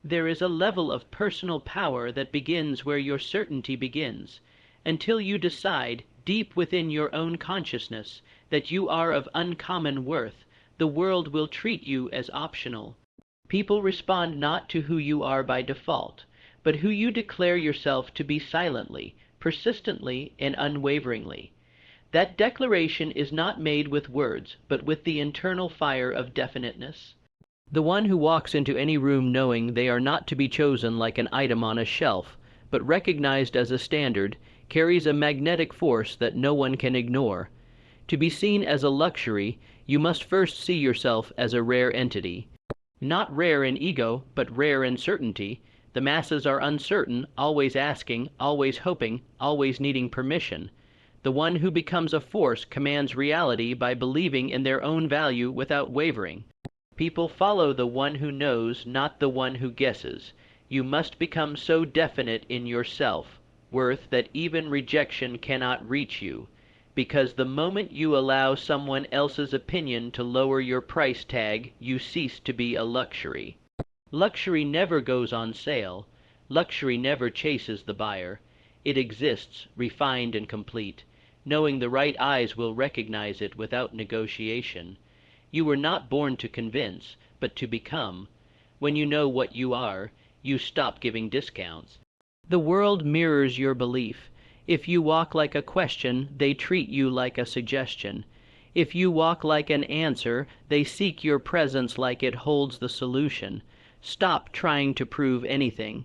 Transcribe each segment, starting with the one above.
There is a level of personal power that begins where your certainty begins, until you decide, deep within your own consciousness, that you are of uncommon worth. The world will treat you as optional. People respond not to who you are by default, but who you declare yourself to be silently, persistently, and unwaveringly. That declaration is not made with words, but with the internal fire of definiteness. The one who walks into any room knowing they are not to be chosen like an item on a shelf, but recognized as a standard, carries a magnetic force that no one can ignore. To be seen as a luxury, you must first see yourself as a rare entity. Not rare in ego, but rare in certainty. The masses are uncertain, always asking, always hoping, always needing permission. The one who becomes a force commands reality by believing in their own value without wavering. People follow the one who knows, not the one who guesses. You must become so definite in your self-worth that even rejection cannot reach you, because the moment you allow someone else's opinion to lower your price tag, you cease to be a luxury. Luxury never goes on sale. Luxury never chases the buyer. It exists, refined and complete, knowing the right eyes will recognize it without negotiation. You were not born to convince, but to become. When you know what you are, you stop giving discounts. The world mirrors your belief. If you walk like a question, they treat you like a suggestion. If you walk like an answer, they seek your presence like it holds the solution. Stop trying to prove anything.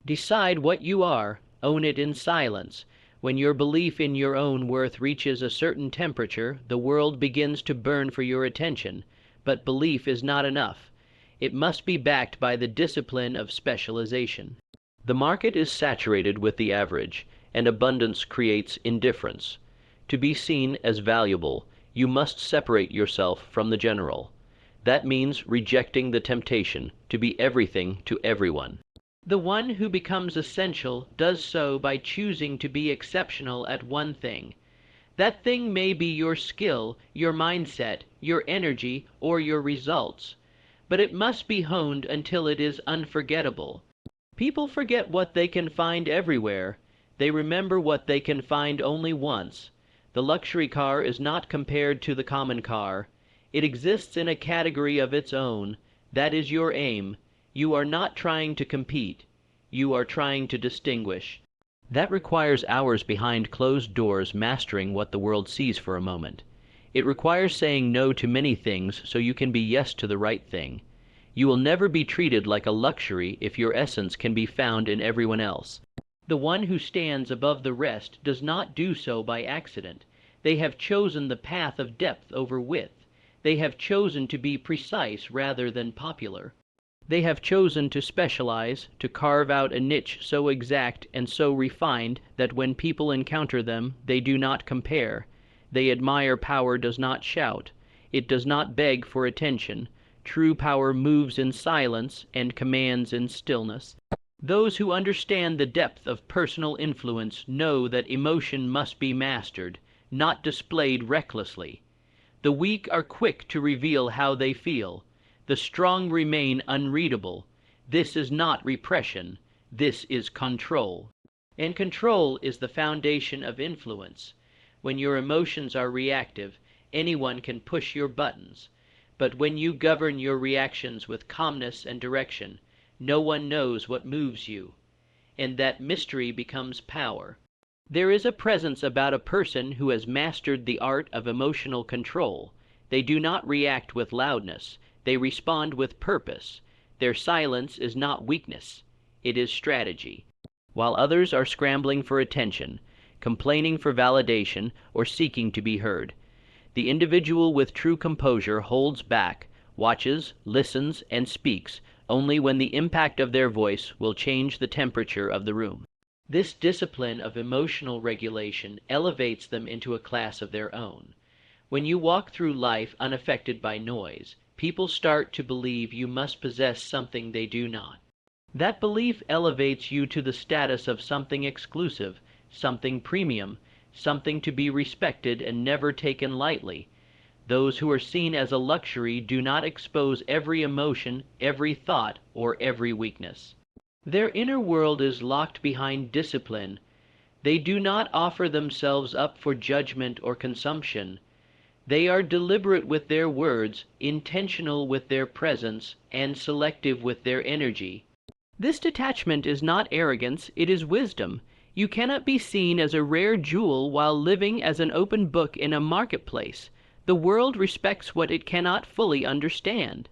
Decide what you are, own it in silence. When your belief in your own worth reaches a certain temperature, the world begins to burn for your attention. But belief is not enough. It must be backed by the discipline of specialization. The market is saturated with the average, and abundance creates indifference. To be seen as valuable, you must separate yourself from the general. That means rejecting the temptation to be everything to everyone. The one who becomes essential does so by choosing to be exceptional at one thing. That thing may be your skill, your mindset, your energy, or your results, but it must be honed until it is unforgettable. People forget what they can find everywhere. They remember what they can find only once. The luxury car is not compared to the common car. It exists in a category of its own. That is your aim. You are not trying to compete. You are trying to distinguish. That requires hours behind closed doors mastering what the world sees for a moment. It requires saying no to many things so you can be yes to the right thing. You will never be treated like a luxury if your essence can be found in everyone else. The one who stands above the rest does not do so by accident. They have chosen the path of depth over width. They have chosen to be precise rather than popular. They have chosen to specialize, to carve out a niche so exact and so refined that when people encounter them, they do not compare. They admire power does not shout. It does not beg for attention. True power moves in silence and commands in stillness. Those who understand the depth of personal influence know that emotion must be mastered, not displayed recklessly. The weak are quick to reveal how they feel. The strong remain unreadable. This is not repression. This is control. And control is the foundation of influence. When your emotions are reactive, anyone can push your buttons. But when you govern your reactions with calmness and direction, no one knows what moves you. And that mystery becomes power. There is a presence about a person who has mastered the art of emotional control. They do not react with loudness. They respond with purpose. Their silence is not weakness. It is strategy. While others are scrambling for attention, complaining for validation, or seeking to be heard, the individual with true composure holds back, watches, listens, and speaks only when the impact of their voice will change the temperature of the room. This discipline of emotional regulation elevates them into a class of their own. When you walk through life unaffected by noise, people start to believe you must possess something they do not. That belief elevates you to the status of something exclusive, something premium, something to be respected and never taken lightly. Those who are seen as a luxury do not expose every emotion, every thought, or every weakness. Their inner world is locked behind discipline. They do not offer themselves up for judgment or consumption. They are deliberate with their words, intentional with their presence, and selective with their energy. This detachment is not arrogance, it is wisdom. You cannot be seen as a rare jewel while living as an open book in a marketplace. The world respects what it cannot fully understand.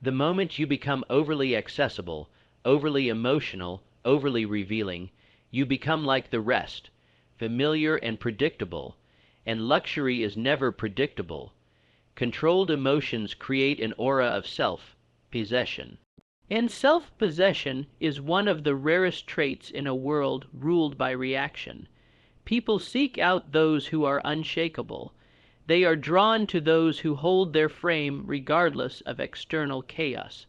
The moment you become overly accessible, overly emotional, overly revealing, you become like the rest, familiar and predictable, and luxury is never predictable. Controlled emotions create an aura of self-possession. And self-possession is one of the rarest traits in a world ruled by reaction. People seek out those who are unshakable. They are drawn to those who hold their frame regardless of external chaos.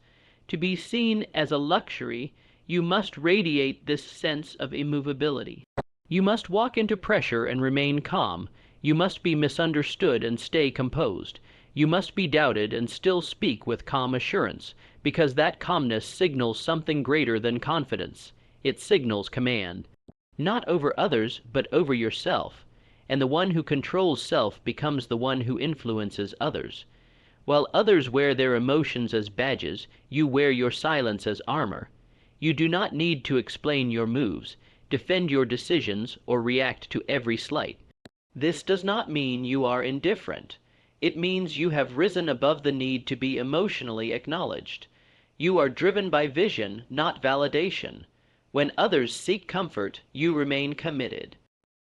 To be seen as a luxury, you must radiate this sense of immovability. You must walk into pressure and remain calm. You must be misunderstood and stay composed. You must be doubted and still speak with calm assurance, because that calmness signals something greater than confidence. It signals command. Not over others, but over yourself. And the one who controls self becomes the one who influences others. While others wear their emotions as badges, you wear your silence as armor. You do not need to explain your moves, defend your decisions, or react to every slight. This does not mean you are indifferent. It means you have risen above the need to be emotionally acknowledged. You are driven by vision, not validation. When others seek comfort, you remain committed.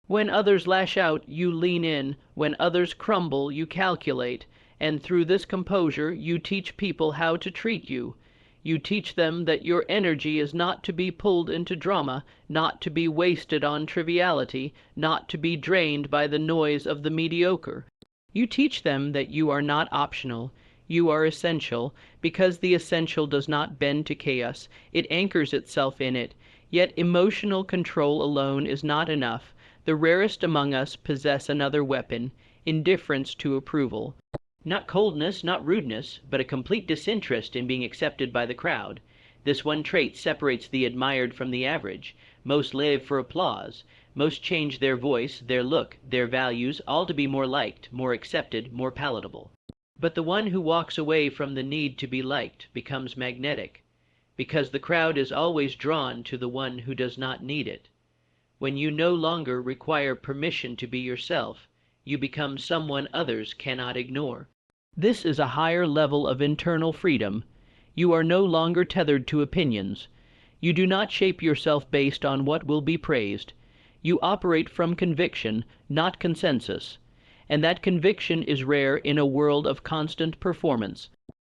When others lash out, you lean in. When others crumble, you calculate. And through this composure, you teach people how to treat you. You teach them that your energy is not to be pulled into drama, not to be wasted on triviality, not to be drained by the noise of the mediocre. You teach them that you are not optional. You are essential, because the essential does not bend to chaos. It anchors itself in it. Yet emotional control alone is not enough. The rarest among us possess another weapon, indifference to approval. Not coldness, not rudeness, but a complete disinterest in being accepted by the crowd. This one trait separates the admired from the average. Most live for applause. Most change their voice, their look, their values, all to be more liked, more accepted, more palatable. But the one who walks away from the need to be liked becomes magnetic, because the crowd is always drawn to the one who does not need it. When you no longer require permission to be yourself, you become someone others cannot ignore. This is a higher level of internal freedom. You are no longer tethered to opinions. You do not shape yourself based on what will be praised. You operate from conviction, not consensus. And that conviction is rare in a world of constant performance.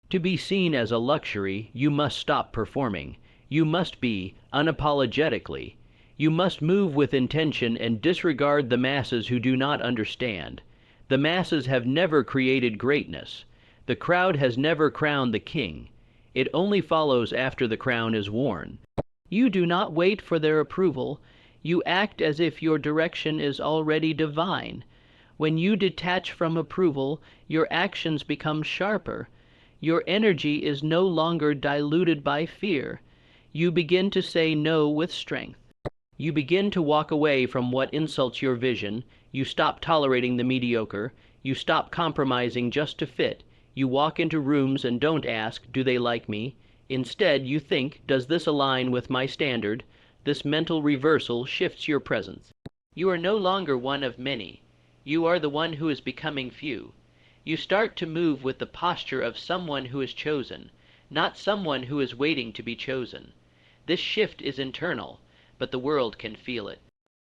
To be seen as a luxury, you must stop performing. You must be, unapologetically. You must move with intention and disregard the masses who do not understand. The masses have never created greatness. The crowd has never crowned the king. It only follows after the crown is worn. You do not wait for their approval. You act as if your direction is already divine. When you detach from approval, your actions become sharper. Your energy is no longer diluted by fear. You begin to say no with strength. You begin to walk away from what insults your vision. You stop tolerating the mediocre. You stop compromising just to fit. You walk into rooms and don't ask, do they like me? Instead, you think, does this align with my standard? This mental reversal shifts your presence. You are no longer one of many. You are the one who is becoming few. You start to move with the posture of someone who is chosen, not someone who is waiting to be chosen. This shift is internal, but the world can feel it.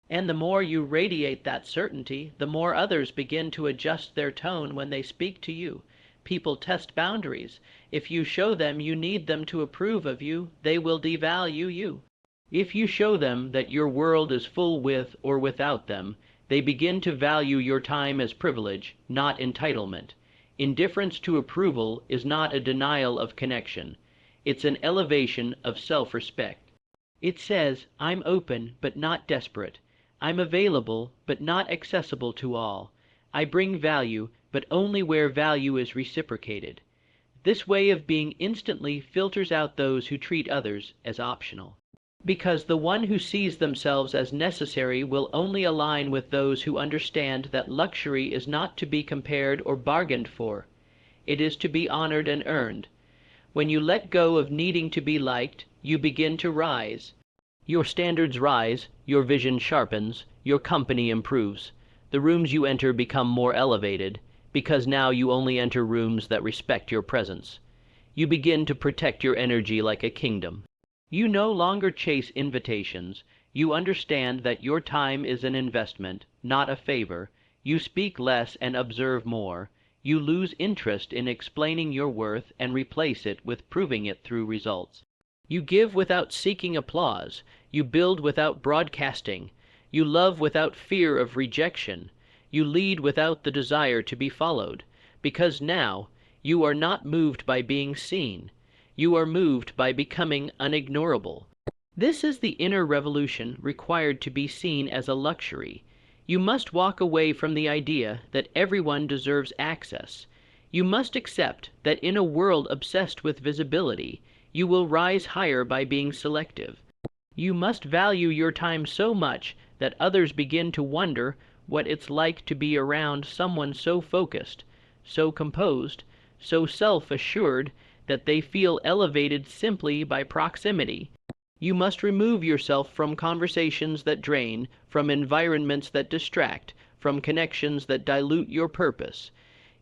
And the more you radiate that certainty, the more others begin to adjust their tone when they speak to you. People test boundaries. If you show them you need them to approve of you, they will devalue you. If you show them that your world is full with or without them, they begin to value your time as privilege, not entitlement. Indifference to approval is not a denial of connection. It's an elevation of self-respect. It says, I'm open, but not desperate. I'm available, but not accessible to all. I bring value, but only where value is reciprocated. This way of being instantly filters out those who treat others as optional. Because the one who sees themselves as necessary will only align with those who understand that luxury is not to be compared or bargained for. It is to be honored and earned. When you let go of needing to be liked, you begin to rise. Your standards rise, your vision sharpens, your company improves. The rooms you enter become more elevated, because now you only enter rooms that respect your presence. You begin to protect your energy like a kingdom. You no longer chase invitations. You understand that your time is an investment, not a favor. You speak less and observe more. You lose interest in explaining your worth and replace it with proving it through results. You give without seeking applause. You build without broadcasting. You love without fear of rejection. You lead without the desire to be followed, because now you are not moved by being seen. You are moved by becoming unignorable. This is the inner revolution required to be seen as a luxury. You must walk away from the idea that everyone deserves access. You must accept that in a world obsessed with visibility, you will rise higher by being selective. You must value your time so much that others begin to wonder what it's like to be around someone so focused, so composed, so self-assured that they feel elevated simply by proximity. You must remove yourself from conversations that drain, from environments that distract, from connections that dilute your purpose.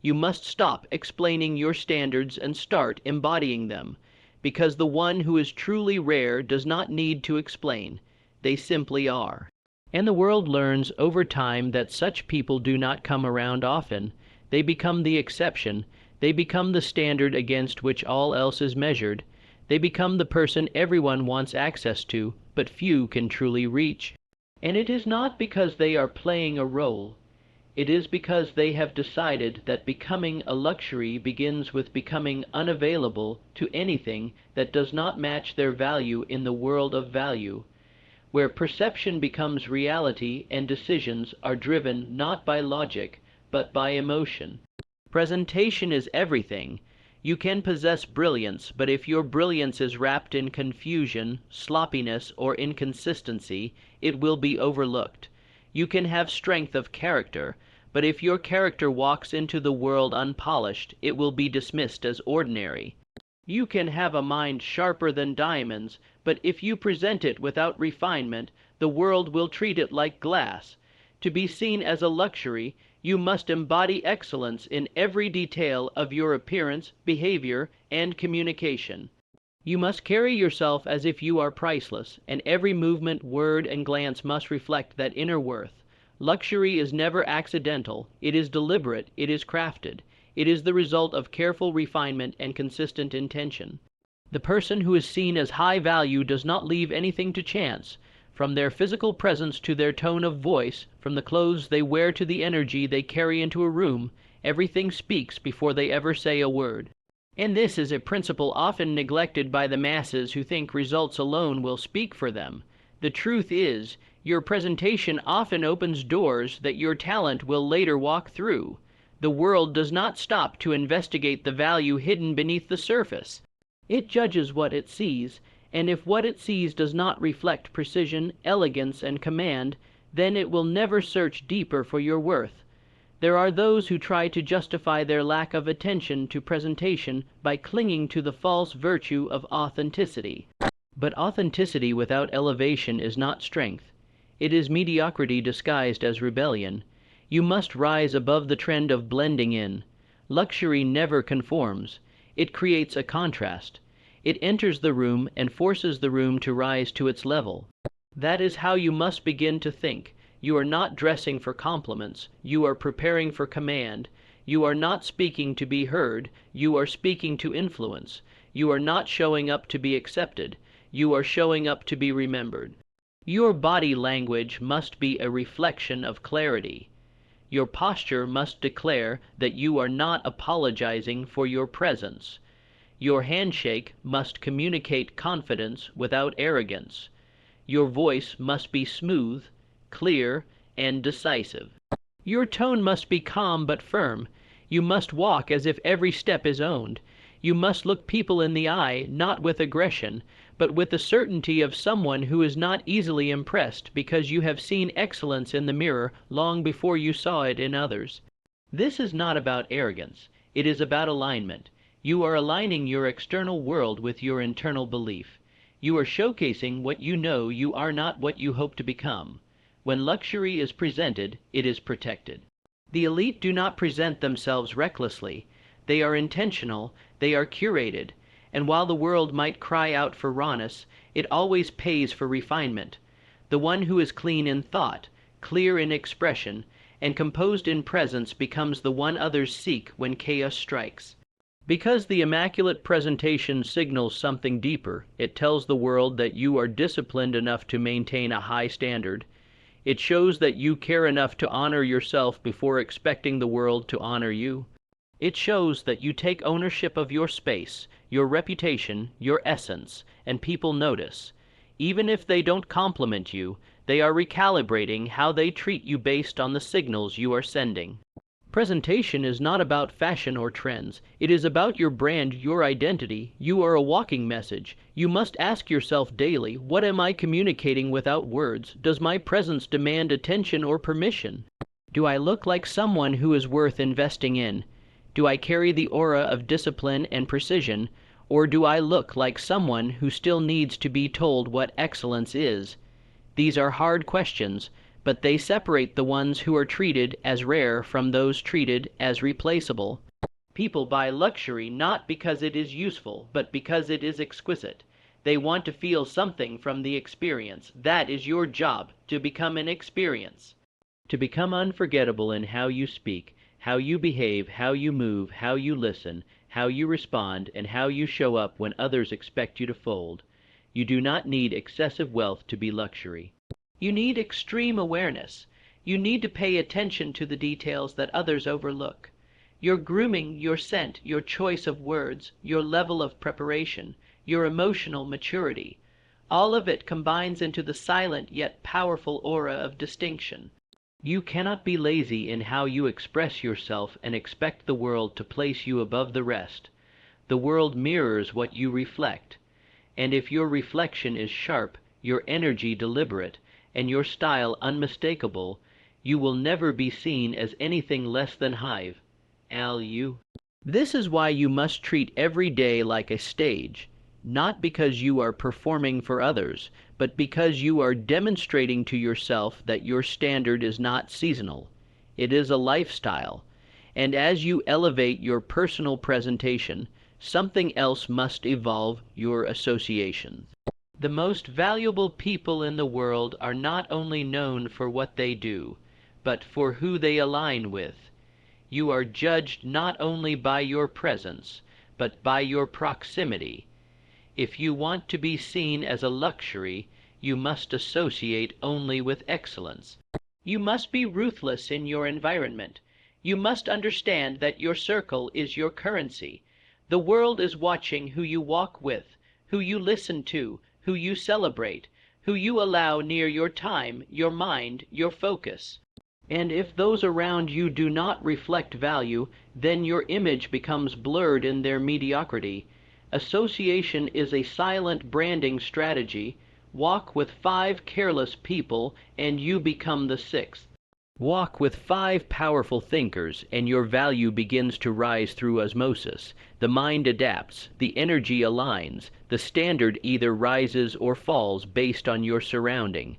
You must stop explaining your standards and start embodying them, because the one who is truly rare does not need to explain. They simply are. And the world learns over time that such people do not come around often. They become the exception. They become the standard against which all else is measured. They become the person everyone wants access to, but few can truly reach. And it is not because they are playing a role. It is because they have decided that becoming a luxury begins with becoming unavailable to anything that does not match their value in the world of value, where perception becomes reality and decisions are driven not by logic, but by emotion. Presentation is everything. You can possess brilliance, but if your brilliance is wrapped in confusion, sloppiness, or inconsistency, it will be overlooked. You can have strength of character, but if your character walks into the world unpolished, it will be dismissed as ordinary. You can have a mind sharper than diamonds, but if you present it without refinement, the world will treat it like glass. To be seen as a luxury, you must embody excellence in every detail of your appearance, behavior, and communication. You must carry yourself as if you are priceless, and every movement, word, and glance must reflect that inner worth. Luxury is never accidental. It is deliberate. It is crafted. It is the result of careful refinement and consistent intention. The person who is seen as high value does not leave anything to chance. From their physical presence to their tone of voice, from the clothes they wear to the energy they carry into a room, everything speaks before they ever say a word. And this is a principle often neglected by the masses who think results alone will speak for them. The truth is, your presentation often opens doors that your talent will later walk through. The world does not stop to investigate the value hidden beneath the surface. It judges what it sees, and if what it sees does not reflect precision, elegance, and command, then it will never search deeper for your worth. There are those who try to justify their lack of attention to presentation by clinging to the false virtue of authenticity. But authenticity without elevation is not strength. It is mediocrity disguised as rebellion. You must rise above the trend of blending in. Luxury never conforms. It creates a contrast. It enters the room and forces the room to rise to its level. That is how you must begin to think. You are not dressing for compliments. You are preparing for command. You are not speaking to be heard. You are speaking to influence. You are not showing up to be accepted. You are showing up to be remembered. Your body language must be a reflection of clarity. Your posture must declare that you are not apologizing for your presence. Your handshake must communicate confidence without arrogance. Your voice must be smooth, clear, and decisive. Your tone must be calm but firm. You must walk as if every step is owned. You must look people in the eye, not with aggression, but with the certainty of someone who is not easily impressed because you have seen excellence in the mirror long before you saw it in others. This is not about arrogance. It is about alignment. You are aligning your external world with your internal belief. You are showcasing what you know you are not what you hope to become. When luxury is presented, it is protected. The elite do not present themselves recklessly. They are intentional, they are curated, and while the world might cry out for rawness, it always pays for refinement. The one who is clean in thought, clear in expression, and composed in presence becomes the one others seek when chaos strikes. Because the immaculate presentation signals something deeper, it tells the world that you are disciplined enough to maintain a high standard. It shows that you care enough to honor yourself before expecting the world to honor you. It shows that you take ownership of your space, your reputation, your essence, and people notice. Even if they don't compliment you, they are recalibrating how they treat you based on the signals you are sending. Presentation is not about fashion or trends. It is about your brand, your identity. You are a walking message. You must ask yourself daily, what am I communicating without words? Does my presence demand attention or permission? Do I look like someone who is worth investing in? Do I carry the aura of discipline and precision, or do I look like someone who still needs to be told what excellence is? These are hard questions, but they separate the ones who are treated as rare from those treated as replaceable. People buy luxury not because it is useful, but because it is exquisite. They want to feel something from the experience. That is your job, to become an experience. To become unforgettable in how you speak, how you behave, how you move, how you listen, how you respond, and how you show up when others expect you to fold. You do not need excessive wealth to be luxury. You need extreme awareness. You need to pay attention to the details that others overlook. Your grooming, your scent, your choice of words, your level of preparation, your emotional maturity, all of it combines into the silent yet powerful aura of distinction. You cannot be lazy in how you express yourself and expect the world to place you above the rest. The world mirrors what you reflect, and if your reflection is sharp, your energy deliberate, and your style unmistakable, you will never be seen as anything less than Hive. Al. This is why you must treat every day like a stage, not because you are performing for others, but because you are demonstrating to yourself that your standard is not seasonal. It is a lifestyle, and as you elevate your personal presentation, something else must evolve your associations. The most valuable people in the world are not only known for what they do, but for who they align with. You are judged not only by your presence, but by your proximity. If you want to be seen as a luxury, you must associate only with excellence. You must be ruthless in your environment. You must understand that your circle is your currency. The world is watching who you walk with, who you listen to, who you celebrate, who you allow near your time, your mind, your focus. And if those around you do not reflect value, then your image becomes blurred in their mediocrity. Association is a silent branding strategy. Walk with 5 careless people, and you become the 6th. Walk with 5 powerful thinkers, and your value begins to rise through osmosis. The mind adapts, the energy aligns, the standard either rises or falls based on your surrounding.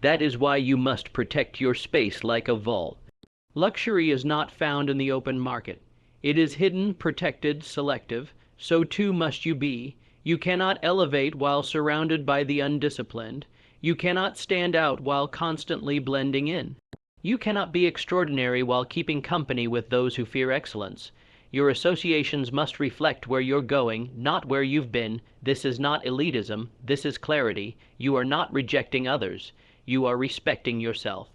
That is why you must protect your space like a vault. Luxury is not found in the open market. It is hidden, protected, selective. So too must you be. You cannot elevate while surrounded by the undisciplined. You cannot stand out while constantly blending in. You cannot be extraordinary while keeping company with those who fear excellence. Your associations must reflect where you're going, not where you've been. This is not elitism. This is clarity. You are not rejecting others. You are respecting yourself.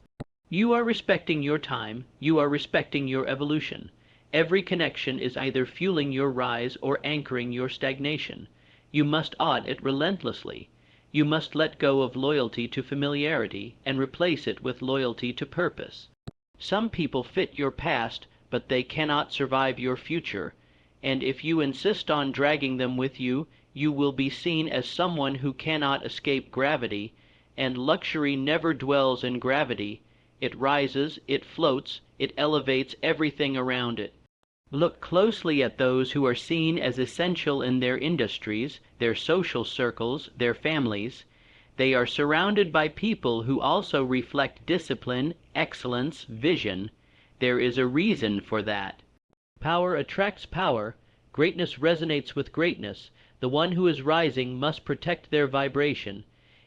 You are respecting your time. You are respecting your evolution. Every connection is either fueling your rise or anchoring your stagnation. You must audit relentlessly. You must let go of loyalty to familiarity and replace it with loyalty to purpose. Some people fit your past, but they cannot survive your future, and if you insist on dragging them with you, you will be seen as someone who cannot escape gravity, and luxury never dwells in gravity. It rises, it floats, it elevates everything around it. Look closely at those who are seen as essential in their industries, their social circles, their families. They are surrounded by people who also reflect discipline, excellence, vision. There is a reason for that. Power attracts power. Greatness resonates with greatness. The one who is rising must protect their vibration.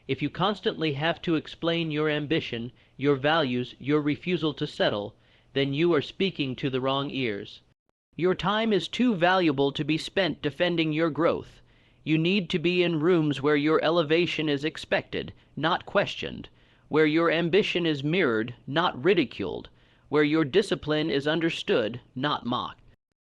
If you constantly have to explain your ambition, your values, your refusal to settle, then you are speaking to the wrong ears. Your time is too valuable to be spent defending your growth. You need to be in rooms where your elevation is expected, not questioned, where your ambition is mirrored, not ridiculed, where your discipline is understood, not mocked.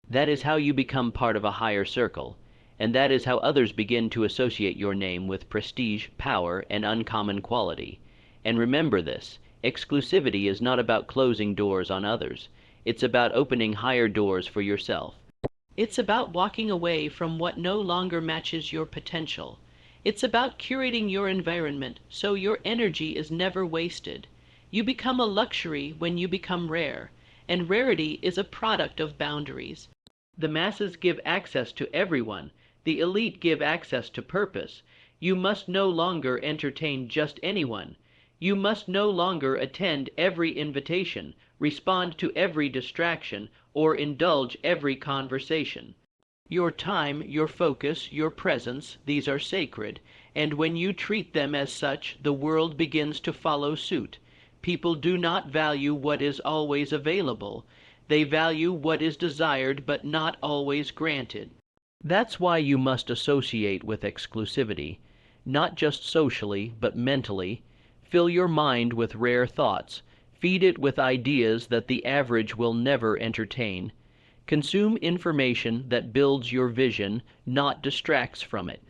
That is how you become part of a higher circle, and that is how others begin to associate your name with prestige, power, and uncommon quality. And remember this, exclusivity is not about closing doors on others. It's about opening higher doors for yourself. It's about walking away from what no longer matches your potential. It's about curating your environment so your energy is never wasted. You become a luxury when you become rare, and rarity is a product of boundaries. The masses give access to everyone. The elite give access to purpose. You must no longer entertain just anyone. You must no longer attend every invitation, respond to every distraction, or indulge every conversation. Your time, your focus, your presence, these are sacred, and when you treat them as such, the world begins to follow suit. People do not value what is always available. They value what is desired but not always granted. That's why you must associate with exclusivity, not just socially, but mentally. Fill your mind with rare thoughts. Feed it with ideas that the average will never entertain. Consume information that builds your vision, not distracts from it.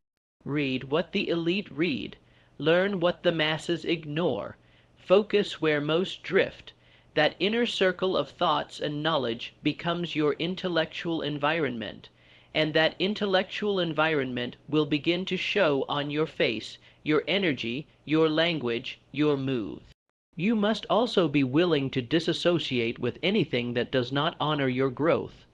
Read what the elite read. Learn what the masses ignore. Focus where most drift. That inner circle of thoughts and knowledge becomes your intellectual environment, and that intellectual environment will begin to show on your face, your energy, your language, your moves. You must also be willing to disassociate with anything that does not honor your growth,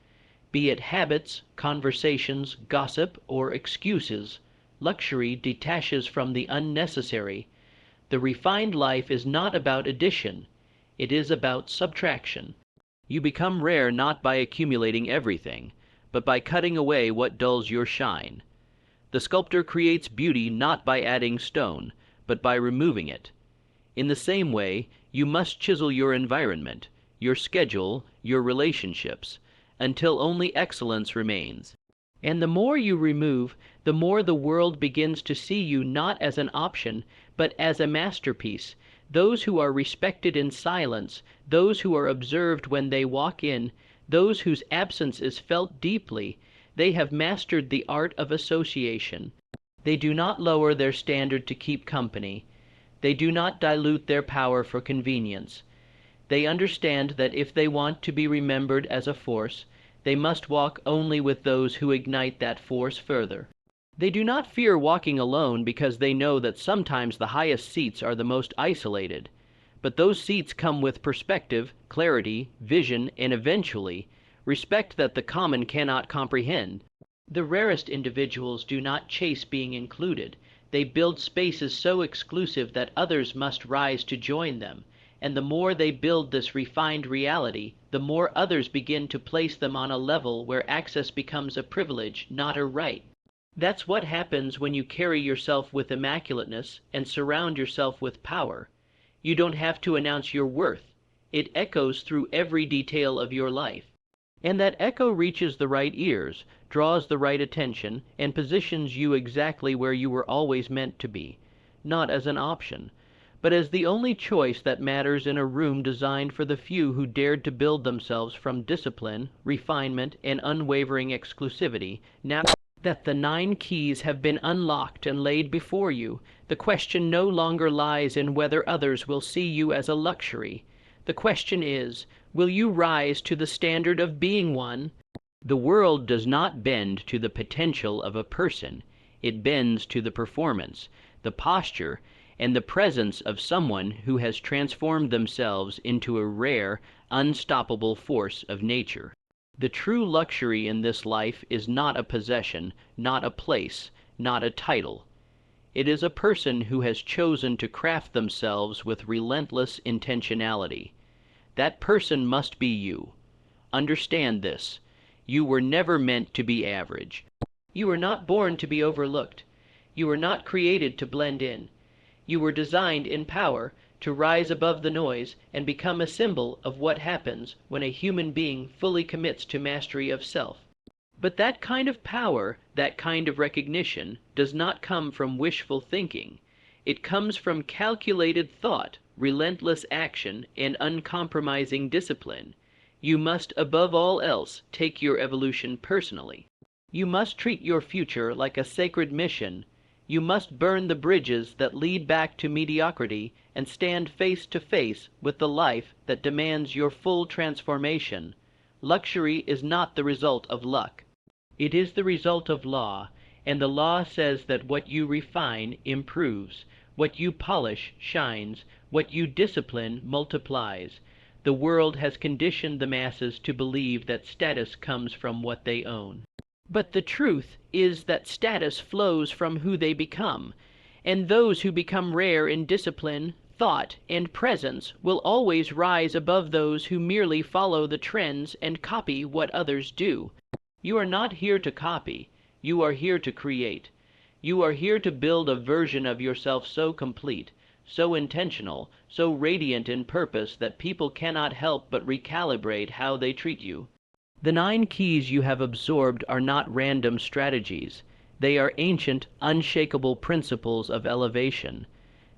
be it habits, conversations, gossip, or excuses. Luxury detaches from the unnecessary. The refined life is not about addition. It is about subtraction. You become rare not by accumulating everything, but by cutting away what dulls your shine. The sculptor creates beauty not by adding stone, but by removing it. In the same way, you must chisel your environment, your schedule, your relationships, until only excellence remains. And the more you remove, the more the world begins to see you not as an option, but as a masterpiece. Those who are respected in silence, those who are observed when they walk in, those whose absence is felt deeply, they have mastered the art of association. They do not lower their standard to keep company. They do not dilute their power for convenience. They understand that if they want to be remembered as a force, they must walk only with those who ignite that force further. They do not fear walking alone because they know that sometimes the highest seats are the most isolated. But those seats come with perspective, clarity, vision, and eventually, respect that the common cannot comprehend. The rarest individuals do not chase being included. They build spaces so exclusive that others must rise to join them. And the more they build this refined reality, the more others begin to place them on a level where access becomes a privilege, not a right. That's what happens when you carry yourself with immaculateness and surround yourself with power. You don't have to announce your worth. It echoes through every detail of your life. And that echo reaches the right ears, draws the right attention, and positions you exactly where you were always meant to be, not as an option, but as the only choice that matters in a room designed for the few who dared to build themselves from discipline, refinement, and unwavering exclusivity. Now that the 9 keys have been unlocked and laid before you, the question no longer lies in whether others will see you as a luxury. The question is, will you rise to the standard of being one? The world does not bend to the potential of a person. It bends to the performance, the posture, and the presence of someone who has transformed themselves into a rare, unstoppable force of nature. The true luxury in this life is not a possession, not a place, not a title. It is a person who has chosen to craft themselves with relentless intentionality. That person must be you. Understand this. You were never meant to be average. You were not born to be overlooked. You were not created to blend in. You were designed in power to rise above the noise and become a symbol of what happens when a human being fully commits to mastery of self. But that kind of power, that kind of recognition, does not come from wishful thinking. It comes from calculated thought, relentless action, and uncompromising discipline. You must, above all else, take your evolution personally. You must treat your future like a sacred mission. You must burn the bridges that lead back to mediocrity and stand face to face with the life that demands your full transformation. Luxury is not the result of luck. It is the result of law, and the law says that what you refine improves, what you polish shines, what you discipline multiplies. The world has conditioned the masses to believe that status comes from what they own. But the truth is that status flows from who they become, and those who become rare in discipline, thought, and presence will always rise above those who merely follow the trends and copy what others do. You are not here to copy. You are here to create. You are here to build a version of yourself so complete, so intentional, so radiant in purpose that people cannot help but recalibrate how they treat you. The 9 keys you have absorbed are not random strategies. They are ancient, unshakable principles of elevation.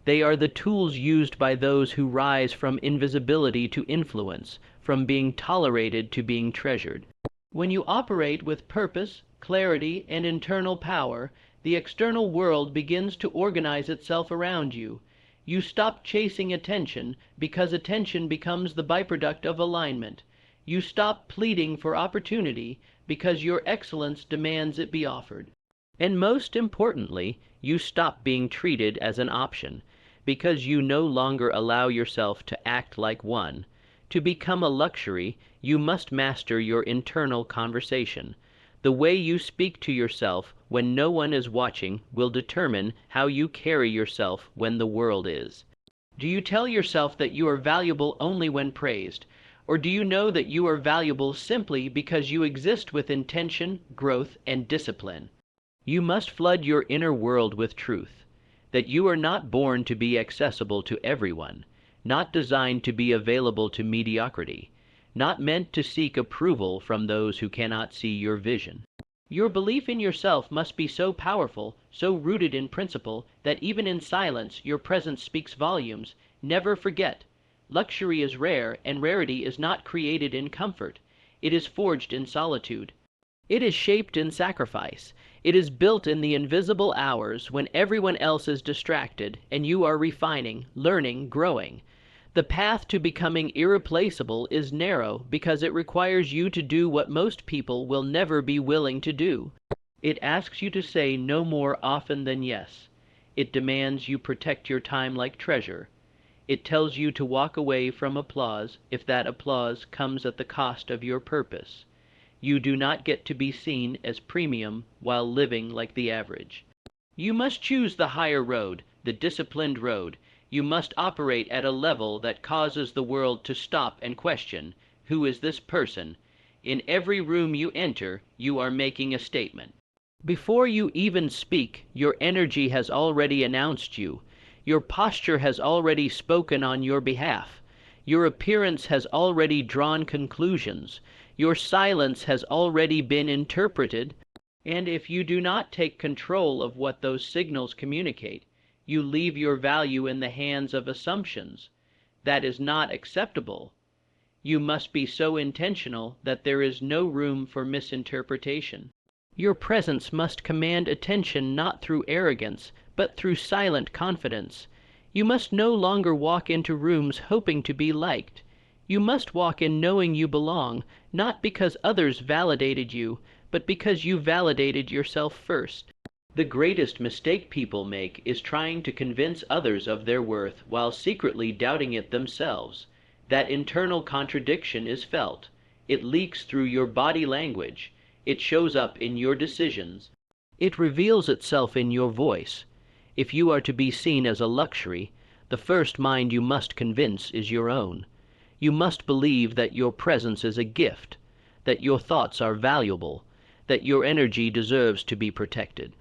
They are the tools used by those who rise from invisibility to influence, from being tolerated to being treasured. When you operate with purpose, clarity, and internal power, the external world begins to organize itself around you. You stop chasing attention because attention becomes the byproduct of alignment. You stop pleading for opportunity because your excellence demands it be offered. And most importantly, you stop being treated as an option because you no longer allow yourself to act like one. To become a luxury, you must master your internal conversation. The way you speak to yourself when no one is watching will determine how you carry yourself when the world is. Do you tell yourself that you are valuable only when praised? Or do you know that you are valuable simply because you exist with intention, growth, and discipline? You must flood your inner world with truth, that you are not born to be accessible to everyone, not designed to be available to mediocrity, not meant to seek approval from those who cannot see your vision. Your belief in yourself must be so powerful, so rooted in principle, that even in silence your presence speaks volumes. Never forget, luxury is rare, and rarity is not created in comfort. It is forged in solitude. It is shaped in sacrifice. It is built in the invisible hours when everyone else is distracted and you are refining, learning, growing. The path to becoming irreplaceable is narrow because it requires you to do what most people will never be willing to do. It asks you to say no more often than yes. It demands you protect your time like treasure. It tells you to walk away from applause if that applause comes at the cost of your purpose. You do not get to be seen as premium while living like the average. You must choose the higher road, the disciplined road. You must operate at a level that causes the world to stop and question, who is this person? In every room you enter, you are making a statement. Before you even speak, your energy has already announced you. Your posture has already spoken on your behalf. Your appearance has already drawn conclusions. Your silence has already been interpreted. And if you do not take control of what those signals communicate, you leave your value in the hands of assumptions. That is not acceptable. You must be so intentional that there is no room for misinterpretation. Your presence must command attention not through arrogance, but through silent confidence. You must no longer walk into rooms hoping to be liked. You must walk in knowing you belong, not because others validated you, but because you validated yourself first. The greatest mistake people make is trying to convince others of their worth while secretly doubting it themselves. That internal contradiction is felt. It leaks through your body language. It shows up in your decisions. It reveals itself in your voice. If you are to be seen as a luxury, the first mind you must convince is your own. You must believe that your presence is a gift, that your thoughts are valuable, that your energy deserves to be protected,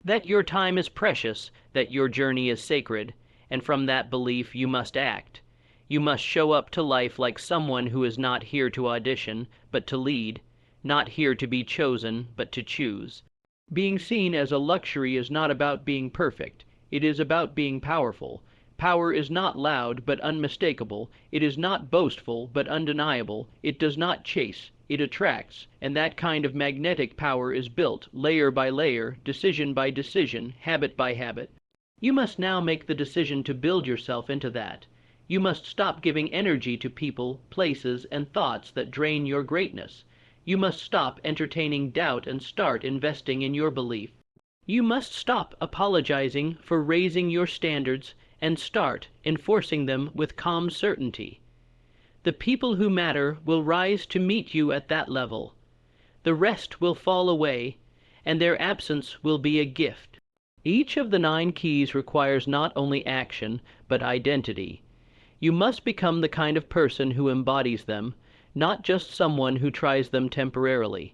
that your time is precious, that your journey is sacred, and from that belief you must act. You must show up to life like someone who is not here to audition, but to lead, not here to be chosen, but to choose. Being seen as a luxury is not about being perfect. It is about being powerful. Power is not loud, but unmistakable. It is not boastful, but undeniable. It does not chase. It attracts, and that kind of magnetic power is built, layer by layer, decision by decision, habit by habit. You must now make the decision to build yourself into that. You must stop giving energy to people, places, and thoughts that drain your greatness. You must stop entertaining doubt and start investing in your belief. You must stop apologizing for raising your standards and start enforcing them with calm certainty. The people who matter will rise to meet you at that level. The rest will fall away, and their absence will be a gift. Each of the 9 keys requires not only action, but identity. You must become the kind of person who embodies them, not just someone who tries them temporarily.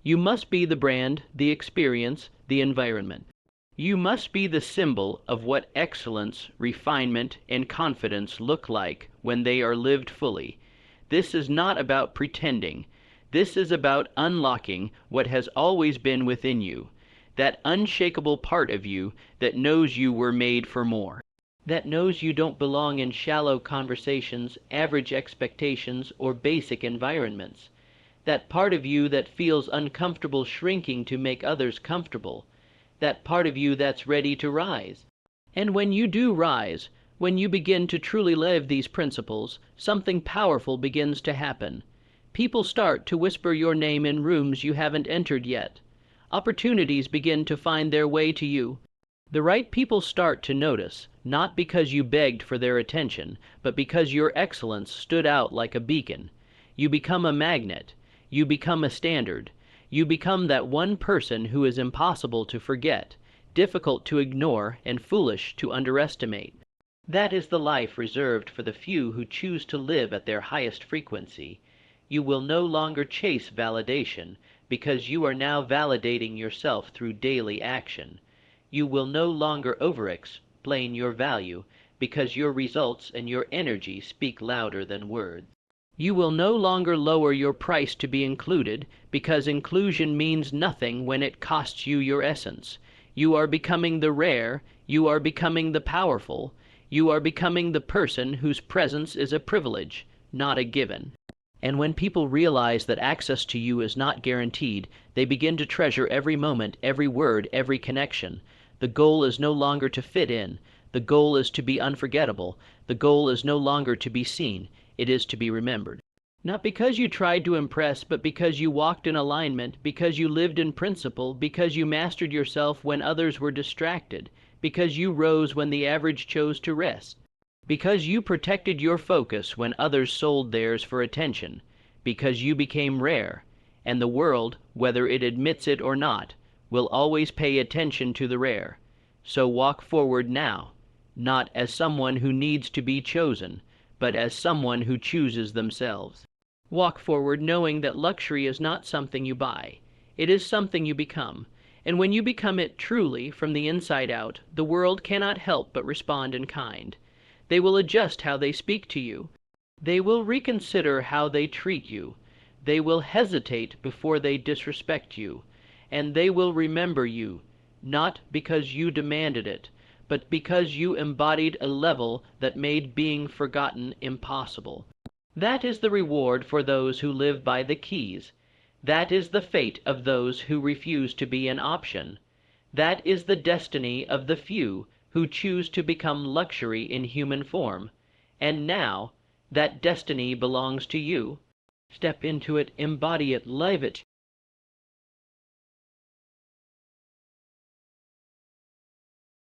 You must be the brand, the experience, the environment. You must be the symbol of what excellence, refinement, and confidence look like when they are lived fully. This is not about pretending. This is about unlocking what has always been within you, that unshakable part of you that knows you were made for more, that knows you don't belong in shallow conversations, average expectations, or basic environments, that part of you that feels uncomfortable shrinking to make others comfortable, that part of you that's ready to rise. And when you do rise, when you begin to truly live these principles, something powerful begins to happen. People start to whisper your name in rooms you haven't entered yet. Opportunities begin to find their way to you. The right people start to notice, not because you begged for their attention, but because your excellence stood out like a beacon. You become a magnet. You become a standard. You become that one person who is impossible to forget, difficult to ignore, and foolish to underestimate. That is the life reserved for the few who choose to live at their highest frequency. You will no longer chase validation, because you are now validating yourself through daily action. You will no longer over-explain your value, because your results and your energy speak louder than words. You will no longer lower your price to be included, because inclusion means nothing when it costs you your essence. You are becoming the rare, you are becoming the powerful, you are becoming the person whose presence is a privilege, not a given. And when people realize that access to you is not guaranteed, they begin to treasure every moment, every word, every connection. The goal is no longer to fit in. The goal is to be unforgettable. The goal is no longer to be seen. It is to be remembered. Not because you tried to impress, but because you walked in alignment, because you lived in principle, because you mastered yourself when others were distracted, because you rose when the average chose to rest, because you protected your focus when others sold theirs for attention, because you became rare, and the world, whether it admits it or not, will always pay attention to the rare. So walk forward now, not as someone who needs to be chosen, but as someone who chooses themselves. Walk forward knowing that luxury is not something you buy. It is something you become. And when you become it truly, from the inside out, the world cannot help but respond in kind. They will adjust how they speak to you. They will reconsider how they treat you. They will hesitate before they disrespect you. And they will remember you, not because you demanded it, but because you embodied a level that made being forgotten impossible. That is the reward for those who live by the keys. That is the fate of those who refuse to be an option. That is the destiny of the few who choose to become luxury in human form. And now, That destiny belongs to you. Step into it, embody it, live it,